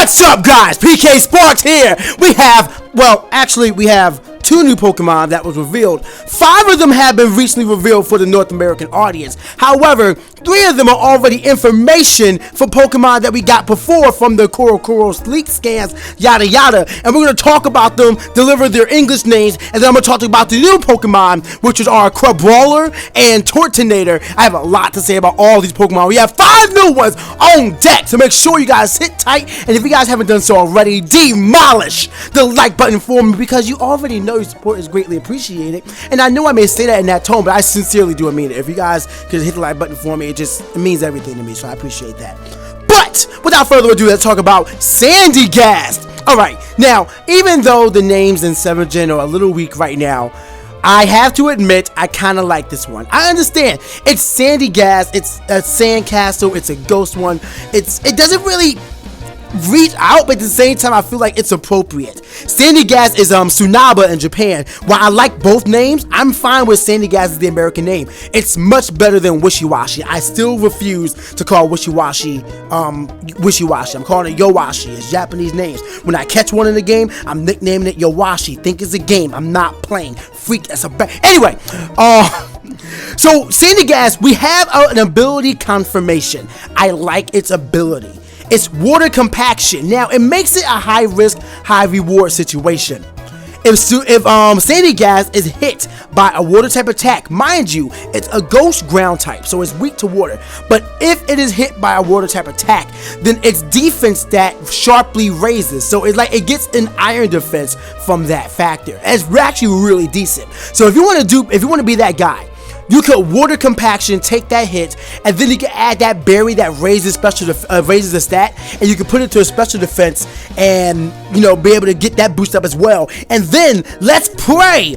What's up, guys? PKSparkxx here. We have two new Pokemon that was revealed. 5 of them have been recently revealed for the North American audience. However, 3 of them are already information for Pokemon that we got before from the Kuro leak scans, yada yada. And we're going to talk about them, deliver their English names, and then I'm going to talk about the new Pokemon, which is our Crabrawler and Turtonator. I have a lot to say about all these Pokemon. We have 5 new ones on deck, so make sure you guys sit tight. And if you guys haven't done so already, demolish the like button for me, because you already know your support is greatly appreciated. And I know I may say that in that tone, but I sincerely do mean it. If you guys could hit the like button for me, it means everything to me, so I appreciate that. But without further ado, let's talk about Sandygast. Alright, now, even though the names in 7th Gen are a little weak right now, I have to admit, I kind of like this one. I understand. It's Sandygast, it's a sandcastle, it's a ghost one. It doesn't really reach out, but at the same time I feel like it's appropriate. Sandygast is Tsunaba in Japan. While I like both names, I'm fine with Sandygast as the American name. It's much better than Wishiwashi. I still refuse to call Wishiwashi Wishiwashi. I'm calling it Yowashi. It's Japanese names. When I catch one in the game, I'm nicknaming it Yowashi. Think it's a game. I'm not playing. Freak, that's a bad. Anyway, so Sandygast, we have an ability confirmation. I like its ability. It's water compaction. Now, it makes it a high risk, high reward situation. If Sandygast is hit by a water type attack, mind you, it's a ghost ground type, so it's weak to water. But if it is hit by a water type attack, then its defense stat sharply raises. So it's like it gets an iron defense from that factor. It's actually really decent. So if you want to be that guy, you could water compaction, take that hit, and then you can add that berry that raises raises the stat, and you can put it to a special defense, and be able to get that boost up as well. And then let us pray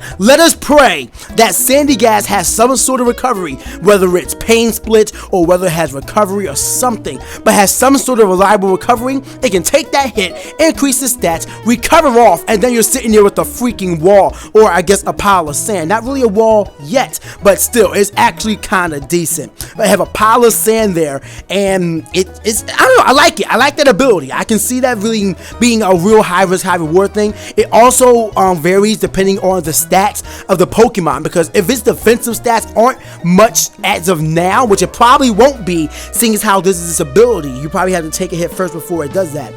that Sandygast has some sort of recovery, whether it's pain split or whether it has recovery or something, but has some sort of reliable recovery. It can take that hit, increase the stats, recover off, and then you're sitting there with a freaking wall, or I guess a pile of sand. Not really a wall yet, but still, it's actually kind of decent. But I have a pile of sand there, and it's I don't know, I like it. I like that ability. I can see that really being a real high risk, high reward thing. It also varies depending on the stats of the Pokemon, because if its defensive stats aren't much as of now, which it probably won't be, seeing as how this is its ability, you probably have to take a hit first before it does that.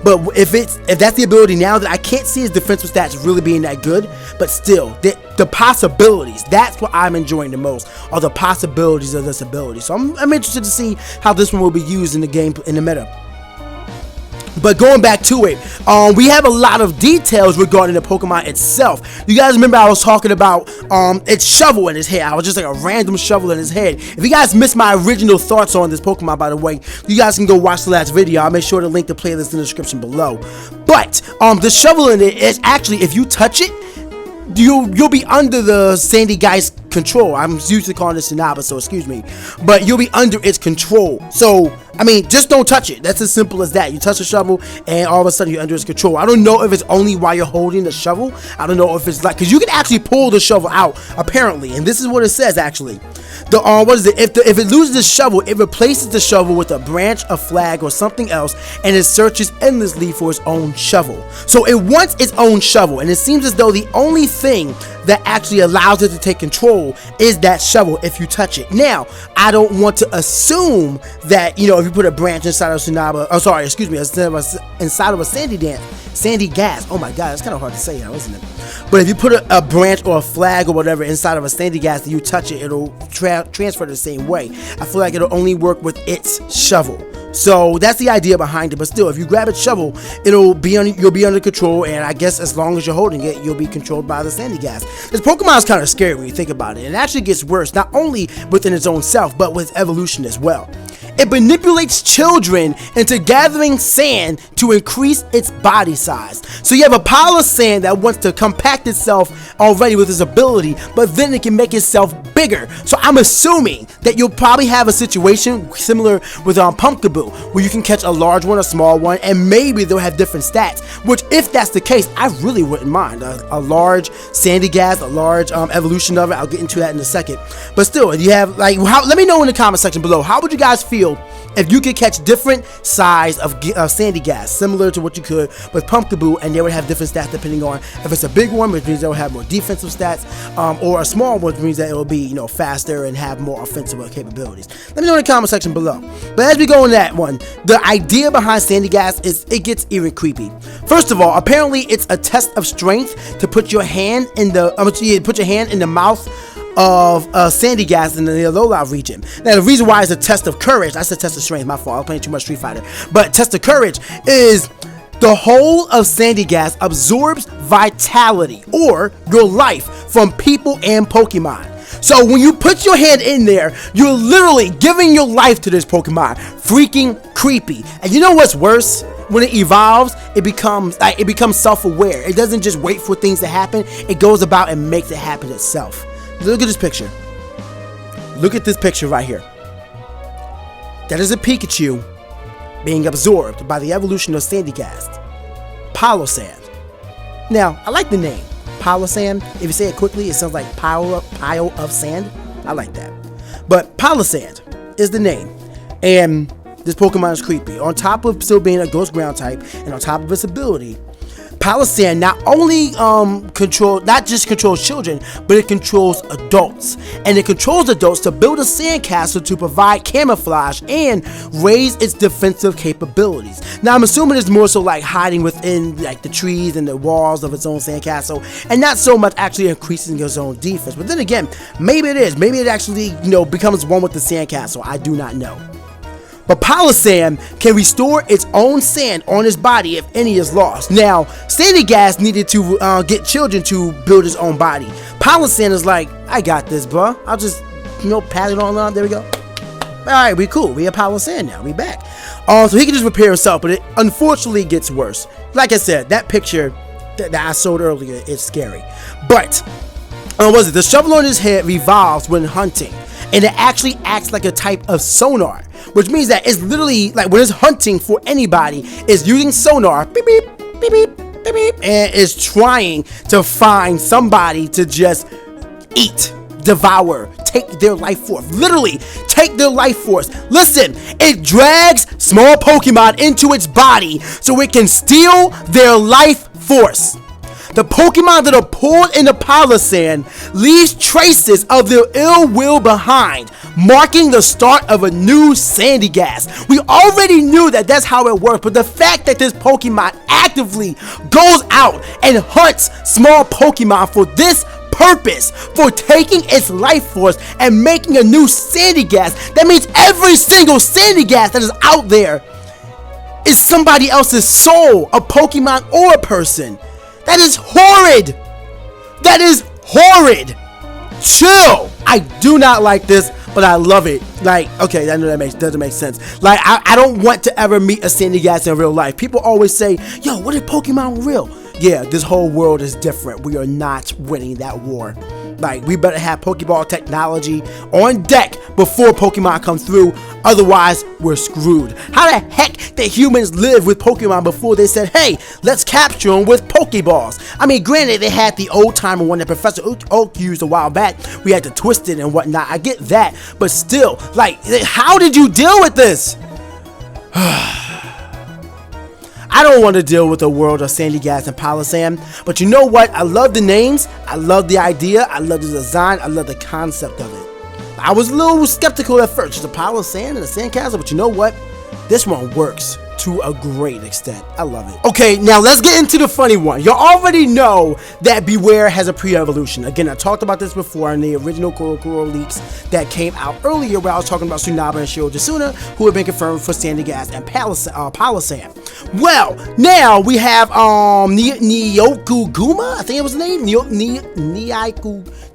But if that's the ability now, that I can't see its defensive stats really being that good, but still, the possibilities, that's what I'm enjoying the most, are the possibilities of this ability. So I'm interested to see how this one will be used in the game, in the meta. But going back to it, we have a lot of details regarding the Pokemon itself. You guys remember I was talking about its shovel in his head. I was just like a random shovel in his head. If you guys missed my original thoughts on this Pokemon, by the way, you guys can go watch the last video. I'll make sure to link the playlist in the description below. But the shovel in it is actually, if you touch it, you'll be under the Sandygast control. I'm usually calling it Tsunaba, so excuse me, but you'll be under its control. So I mean, just don't touch it. That's as simple as that. You touch the shovel, and all of a sudden you're under its control. I don't know if it's only while you're holding the shovel. I don't know if it's like, because you can actually pull the shovel out apparently, and this is what it says actually. What is it? If it loses the shovel, it replaces the shovel with a branch, a flag, or something else, and it searches endlessly for its own shovel. So it wants its own shovel, and it seems as though the only thing that actually allows it to take control is that shovel if you touch it. Now, I don't want to assume that, if you put a branch inside of Tsunaba, inside of a Sandygast, oh my god, that's kind of hard to say now, isn't it? But if you put a branch or a flag or whatever inside of a Sandygast and you touch it, it'll transfer the same way. I feel like it'll only work with its shovel. So that's the idea behind it. But still, if you grab its shovel, you'll be under control, and I guess as long as you're holding it, you'll be controlled by the Sandygast. This Pokemon is kind of scary when you think about it. It actually gets worse, not only within its own self, but with evolution as well. It manipulates children into gathering sand to increase its body size. So you have a pile of sand that wants to compact itself already with its ability, but then it can make itself bigger. So I'm assuming that you'll probably have a situation similar with Pumpkaboo, where you can catch a large one, a small one, and maybe they'll have different stats. Which, if that's the case, I really wouldn't mind a large Sandygast, a large evolution of it. I'll get into that in a second. But still, you have let me know in the comment section below, how would you guys feel field if you could catch different size of sandy gas, similar to what you could with Pumpkaboo, and they would have different stats depending on if it's a big one, which means they'll have more defensive stats, or a small one, which means that it will be, you know, faster and have more offensive capabilities. Let me know in the comment section below. But as we go in that one, the idea behind sandy gas is it gets even creepy. First of all, apparently it's a test of strength to put your hand in the mouth of sandy gas in the lowlight region. Now the reason why it's a test of courage, I said test of strength, my fault, I was playing too much Street Fighter, but test of courage is the whole of sandy gas absorbs vitality or your life from people and Pokemon. So when you put your hand in there, you're literally giving your life to this Pokemon. Freaking creepy. And you know what's worse? When it evolves, it becomes self-aware. It doesn't just wait for things to happen. It goes about and makes it happen itself. Look at this picture. Look at this picture right here. That is a Pikachu being absorbed by the evolution of sandy gas. Palo-Sand. Now, I like the name. Palo-Sand. If you say it quickly, it sounds like pile of sand. I like that. But Palo-Sand is the name. And this Pokemon is creepy. On top of still being a ghost ground type, and on top of its ability, Palo-Sand not only not just controls children, but it controls adults. And it controls adults to build a sandcastle to provide camouflage and raise its defensive capabilities. Now I'm assuming it's more so like hiding within like the trees and the walls of its own sandcastle, and not so much actually increasing its own defense. But then again, maybe it is. Maybe it actually, you know, becomes one with the sandcastle. I do not know. But Palo-Sand can restore its own sand on its body if any is lost. Now, sandy gas needed to get children to build its own body. Palo-Sand is like, I got this, bro. I'll just, you know, pat it on. There we go. Alright, we cool. We have Palo-Sand now. We back. So he can just repair himself, but it unfortunately gets worse. Like I said, that picture that I showed earlier is scary. But, the shovel on his head revolves when hunting. And it actually acts like a type of sonar, which means that it's literally like when it's hunting for anybody, it's using sonar, beep beep, beep beep, beep beep, and is trying to find somebody to just eat, devour, take their life force. Literally, take their life force. Listen, it drags small Pokemon into its body so it can steal their life force. The Pokemon that are pulled into Palo-Sand leaves traces of their ill will behind, marking the start of a new sandy gas. We already knew that that's how it works, but the fact that this Pokemon actively goes out and hunts small Pokemon for this purpose, for taking its life force and making a new sandy gas, that means every single sandy gas that is out there is somebody else's soul, a Pokemon or a person. That is horrid. That is horrid. Chill. I do not like this, but I love it. Like, okay, I know that doesn't make sense. Like, I don't want to ever meet a sandy gas in real life. People always say, yo, what if Pokemon real? Yeah, this whole world is different. We are not winning that war. Like, we better have Pokeball technology on deck before Pokemon come through. Otherwise, we're screwed. How the heck did humans live with Pokemon before they said, hey, let's capture them with Pokeballs? I mean, granted, they had the old-timer one that Professor Oak used a while back. We had to twist it and whatnot. I get that. But still, like, how did you deal with this? I don't want to deal with a world of sandy gas and Palo-Sand, but you know what? I love the names, I love the idea, I love the design, I love the concept of it. I was a little skeptical at first, just a Palo-Sand and a sandcastle, but you know what? This one works to a great extent. I love it. Okay, now let's get into the funny one. You already know that Beware has a pre-evolution. Again, I talked about this before in the original Kuro leaks that came out earlier, where I was talking about Tsunaba and Shirojasuna, who have been confirmed for sandy gas and Palo-Sand. Well, now we have Nyokuguma, I think it was the name.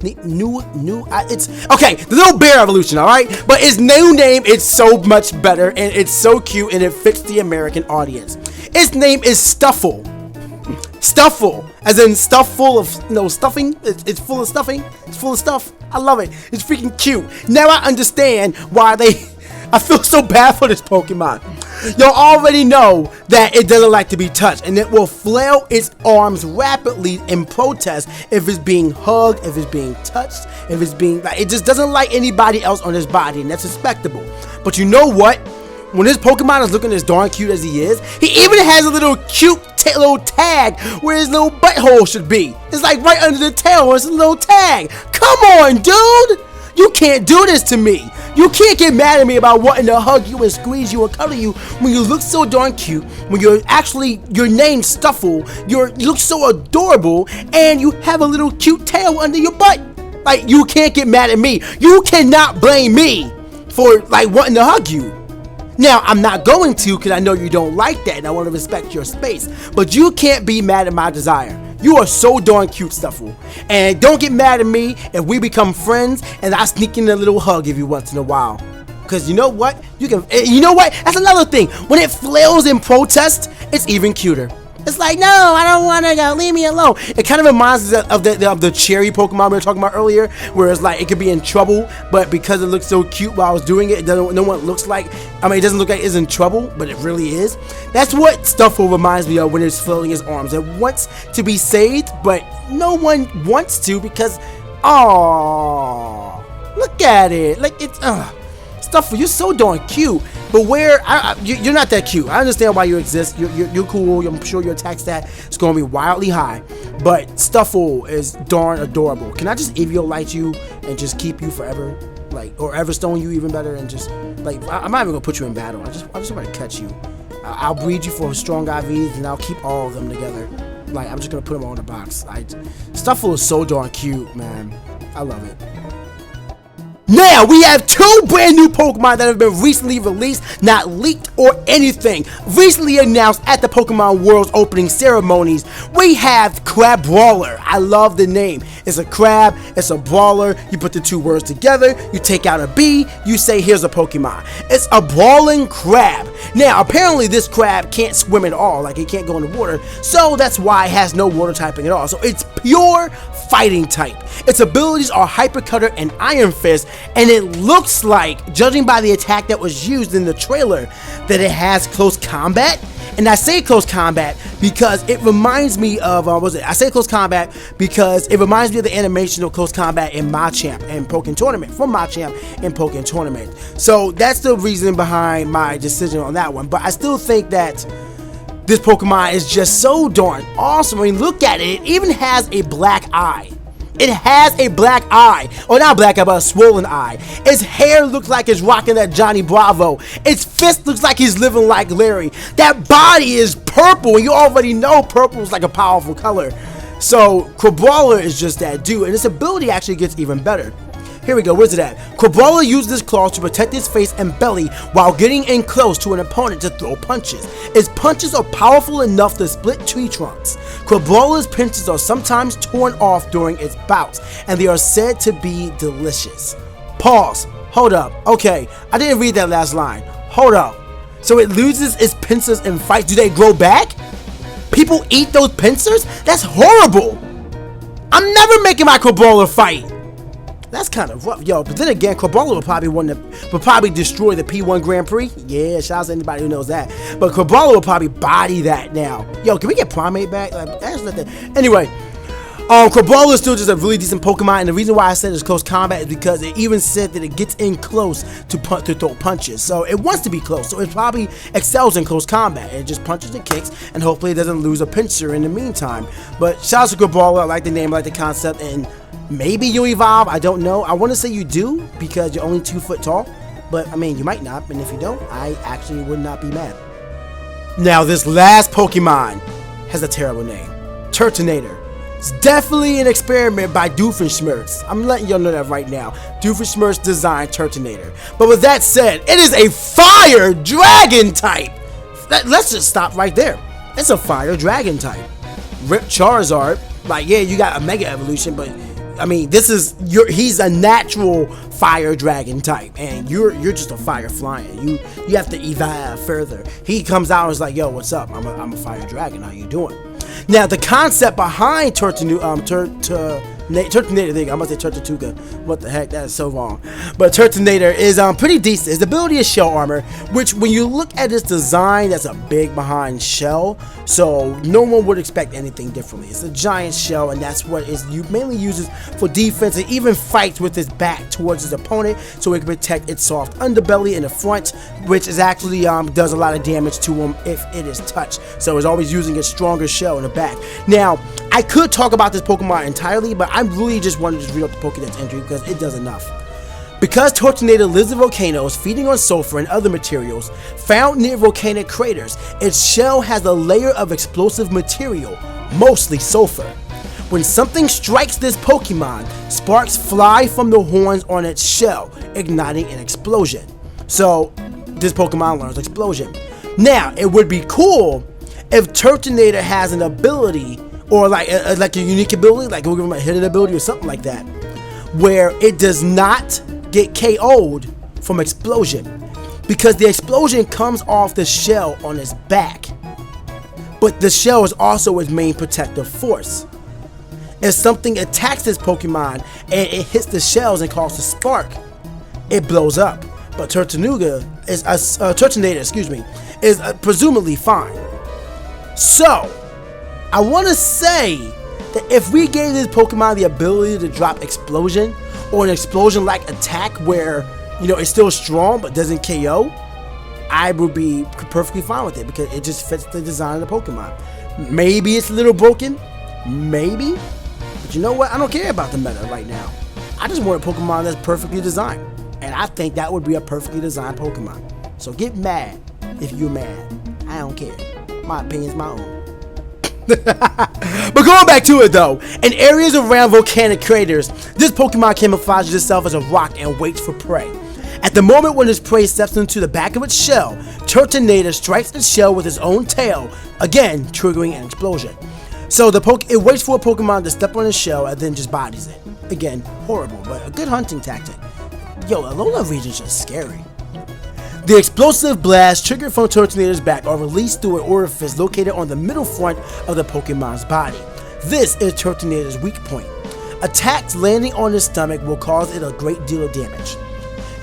It's okay, the little bear evolution, alright? But its new name is so much better, and it's so cute, and it fits the American audience. Its name is Stuffle. Stuffle, as in stuff full of, stuffing. It's full of stuffing. It's full of stuff. I love it. It's freaking cute. Now I understand why I feel so bad for this Pokemon. You'll already know that it doesn't like to be touched, and it will flail its arms rapidly in protest if it's being hugged, if it's being touched, if it's being like, it just doesn't like anybody else on his body, and that's respectable. But you know what? When this Pokemon is looking as darn cute as he is, he even has a little cute little tag where his little butthole should be. It's like right under the tail, it's a little tag. Come on, dude! You can't do this to me. You can't get mad at me about wanting to hug you and squeeze you and cuddle you when you look so darn cute, when you're actually, your name's Stuffle, you look so adorable, and you have a little cute tail under your butt. Like, you can't get mad at me. You cannot blame me for, like, wanting to hug you. Now, I'm not going to, because I know you don't like that, and I want to respect your space. But you can't be mad at my desire. You are so darn cute, Stuffle. And don't get mad at me if we become friends, and I sneak in a little hug every once in a while. Because you know what? You know what? That's another thing. When it flails in protest, it's even cuter. It's like, no, I don't want to go. Leave me alone. It kind of reminds us of the cherry Pokemon we were talking about earlier, where it's like it could be in trouble, but because it looks so cute while I was doing it, no one looks like. I mean, it doesn't look like it's in trouble, but it really is. That's what Stuffle reminds me of when it's flailing his arms. It wants to be saved, but no one wants to because, oh, look at it. Like it's Stuffle, you're so darn cute, but you're not that cute. I understand why you exist. You're cool. I'm sure your attack stat is going to be wildly high, but Stuffle is darn adorable. Can I just eviolite you and just keep you forever, like, or Everstone you even better, and just like I'm not even gonna put you in battle. I just want to catch you. I'll breed you for strong IVs, and I'll keep all of them together. Like, I'm just gonna put them all in a box. Stuffle is so darn cute, man. I love it. Now, we have two brand new Pokemon that have been recently released, not leaked or anything. Recently announced at the Pokemon World's opening ceremonies, we have Crabrawler. I love the name. It's a crab, it's a brawler. You put the two words together, you take out a B, you say, here's a Pokemon. It's a brawling crab. Now, apparently this crab can't swim at all, like it can't go in the water, so that's why it has no water typing at all. So it's pure fighting type. Its abilities are Hyper Cutter and Iron Fist, and it looks like, judging by the attack that was used in the trailer, that it has close combat. And I say close combat because it reminds me of, I say close combat because it reminds me of the animation of close combat in Machamp and Pokken Tournament, from Machamp and Pokken Tournament. So that's the reason behind my decision on that one. But I still think that this Pokemon is just so darn awesome. I mean, look at it. It even has a black eye. It has a black eye. Or not black eye, but a swollen eye. Its hair looks like it's rocking that Johnny Bravo. Its fist looks like he's living like Larry. That body is purple. And you already know purple is like a powerful color. So, Crabrawler is just that dude. And its ability actually gets even better. Here we go, where's it at? Crabrawler uses his claws to protect his face and belly while getting in close to an opponent to throw punches. Its punches are powerful enough to split tree trunks. Crabrawler's pinches are sometimes torn off during its bouts, and they are said to be delicious. Pause. Hold up. Okay, I didn't read that last line. Hold up. So it loses its pincers in fights. Do they grow back? People eat those pincers? That's horrible. I'm never making my Crabrawler fight. That's kind of rough, yo. But then again, Crabrawler will probably destroy the P1 Grand Prix. Yeah, shout out to anybody who knows that. But Crabrawler will probably body that now. Yo, can we get Primate back? Like, that's not that. Anyway, Crabrawler is still just a really decent Pokemon, and the reason why I said it's close combat is because it even said that it gets in close to throw punches. So it wants to be close. So it probably excels in close combat. It just punches and kicks, and hopefully it doesn't lose a pincher in the meantime. But shout out to Crabrawler. I like the name, I like the concept, and maybe you evolve, I don't know. I want to say you do because you're only 2 foot tall, but I mean, you might not, and if you don't, I actually would not be mad. Now, this last Pokemon has a terrible name, Turtonator. It's definitely an experiment by Doofenshmirtz. I'm letting y'all know that right now. Doofenshmirtz designed Turtonator. But with that said, it is a fire dragon type. Let's just stop right there. It's a fire dragon type. Rip Charizard. Like, yeah, you got a Mega Evolution, but I mean, he's a natural fire dragon type, and you're just a fire flying. You have to evolve further. He comes out and is like, yo, what's up? I'm a fire dragon. How you doing? Now, the concept behind Turtonator Turtonator, there you go. I'm about to say Turtotuga. What the heck? That is so wrong. But Turtonator is pretty decent. His ability is shell armor, which when you look at his design, that's a big behind shell. So no one would expect anything differently. It's a giant shell, and that's what it mainly uses for defense, and even fights with his back towards his opponent, so it can protect its soft underbelly in the front, which is actually does a lot of damage to him if it is touched. So it's always using its stronger shell in the back. Now, I could talk about this Pokemon entirely, but I really just wanted to just read up the Pokédex entry because it does enough. Because Turtonator lives in volcanoes, feeding on sulfur and other materials found near volcanic craters, its shell has a layer of explosive material, mostly sulfur. When something strikes this Pokemon, sparks fly from the horns on its shell, igniting an explosion. So, this Pokemon learns explosion. Now, it would be cool if Turtonator has an ability, or like a unique ability, like we'll give him a hidden ability or something like that, where it does not get KO'd from explosion, because the explosion comes off the shell on its back, but the shell is also its main protective force. If something attacks this Pokemon and it hits the shells and causes a spark, it blows up. But Turtonator is presumably fine. So I want to say that if we gave this Pokemon the ability to drop explosion, or an explosion-like attack where, you know, it's still strong but doesn't KO, I would be perfectly fine with it because it just fits the design of the Pokemon. Maybe it's a little broken, maybe, but you know what? I don't care about the meta right now. I just want a Pokemon that's perfectly designed, and I think that would be a perfectly designed Pokemon. So get mad if you're mad. I don't care. My opinion's my own. But going back to it though, in areas around volcanic craters, this Pokemon camouflages itself as a rock and waits for prey. At the moment when its prey steps into the back of its shell, Turtonator strikes its shell with its own tail, again triggering an explosion. So it waits for a Pokemon to step on its shell and then just bodies it. Again, horrible, but a good hunting tactic. Yo, Alola region's just scary. The explosive blasts triggered from Turtonator's back are released through an orifice located on the middle front of the Pokemon's body. This is Turtonator's weak point. Attacks landing on his stomach will cause it a great deal of damage.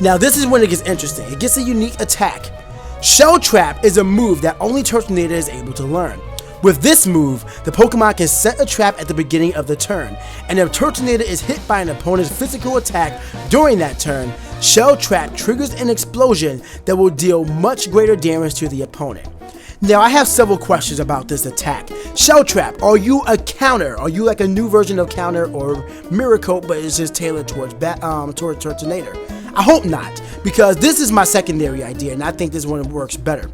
Now this is when it gets interesting. It gets a unique attack. Shell Trap is a move that only Turtonator is able to learn. With this move, the Pokemon can set a trap at the beginning of the turn, and if Turtonator is hit by an opponent's physical attack during that turn, Shell Trap triggers an explosion that will deal much greater damage to the opponent. Now I have several questions about this attack. Shell Trap, are you a counter? Are you like a new version of counter or Miracle, but it's just tailored towards Turtonator? I hope not, because this is my secondary idea, and I think this one works better.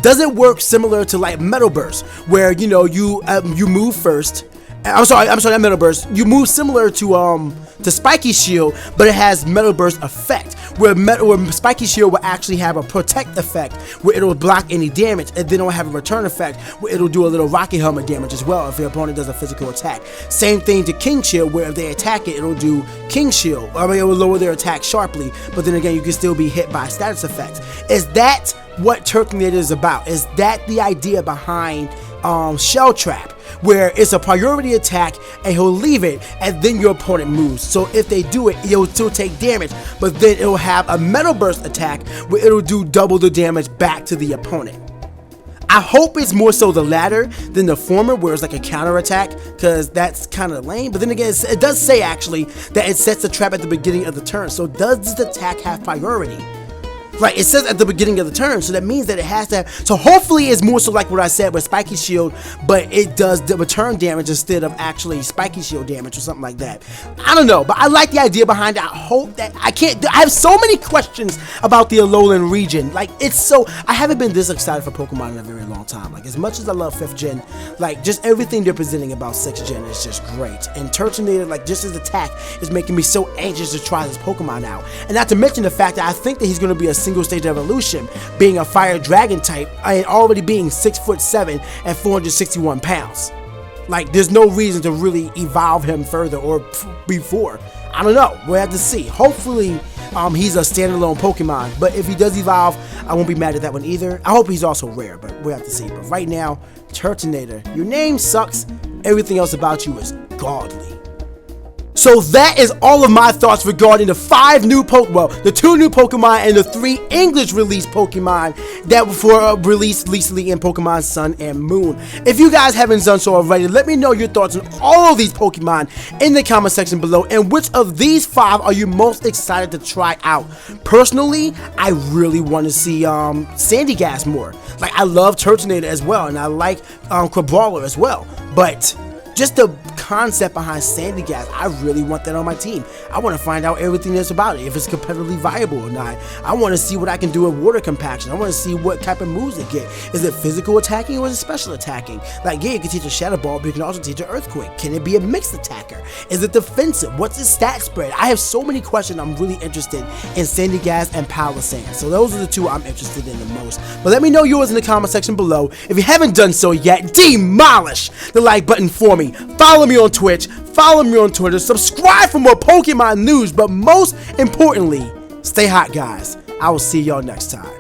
Does it work similar to like Metal Burst, where you know you move first? I'm sorry, not Metal Burst. You move similar to Spiky Shield, but it has Metal Burst effect, where Spiky Shield will actually have a protect effect, where it'll block any damage, and then it'll have a return effect, where it'll do a little Rocky Helmet damage as well if the opponent does a physical attack. Same thing to King Shield, where if they attack it, it'll do King Shield. I mean, it will lower their attack sharply, but then again, you can still be hit by status effects. Is that what Turtonator is about? Is that the idea behind Shell Trap, where it's a priority attack and he'll leave it and then your opponent moves? So if they do it, it'll still take damage, but then it'll have a Metal Burst attack where it'll do double the damage back to the opponent. I hope it's more so the latter than the former, where it's like a counter attack, because that's kind of lame. But then again, it does say actually that it sets the trap at the beginning of the turn. So does this attack have priority? Right, it says at the beginning of the turn, so that means that it has to have, so hopefully it's more so like what I said with Spiky Shield, but it does the return damage instead of actually Spiky Shield damage or something like that. I don't know, but I like the idea behind it. I hope that, I have so many questions about the Alolan region. Like, I haven't been this excited for Pokemon in a very long time. Like, as much as I love 5th gen, like, just everything they're presenting about 6th gen is just great. And Turtonator, like, just his attack is making me so anxious to try this Pokemon out. And not to mention the fact that I think that he's going to be a single stage evolution, being a fire dragon type and already being 6'7" and 461 pounds. Like, there's no reason to really evolve him further or before. I don't know, we'll have to see. Hopefully he's a standalone Pokemon, but if he does evolve, I won't be mad at that one either. I hope he's also rare, but we'll have to see. But right now, Turtonator, your name sucks, everything else about you is godly. So that is all of my thoughts regarding the 5 new Pokemon, the 2 new Pokemon and the 3 English release Pokemon that were released recently in Pokemon Sun and Moon. If you guys haven't done so already, let me know your thoughts on all of these Pokemon in the comment section below, and which of these 5 are you most excited to try out. Personally, I really want to see Sandygast more. Like, I love Turtonator as well, and I like Crabrawler as well, but just the concept behind Sandygast, I really want that on my team. I want to find out everything that's about it, if it's competitively viable or not. I want to see what I can do with water compaction. I want to see what type of moves it get. Is it physical attacking or is it special attacking? Like, yeah, you can teach a Shadow Ball, but you can also teach an Earthquake. Can it be a mixed attacker? Is it defensive? What's its stat spread? I have so many questions. I'm really interested in Sandygast and Palisand. So those are the 2 I'm interested in the most. But let me know yours in the comment section below. If you haven't done so yet, demolish the like button for me. Follow me on Twitch, follow me on Twitter, subscribe for more Pokemon news, but most importantly, stay hot, guys. I will see y'all next time.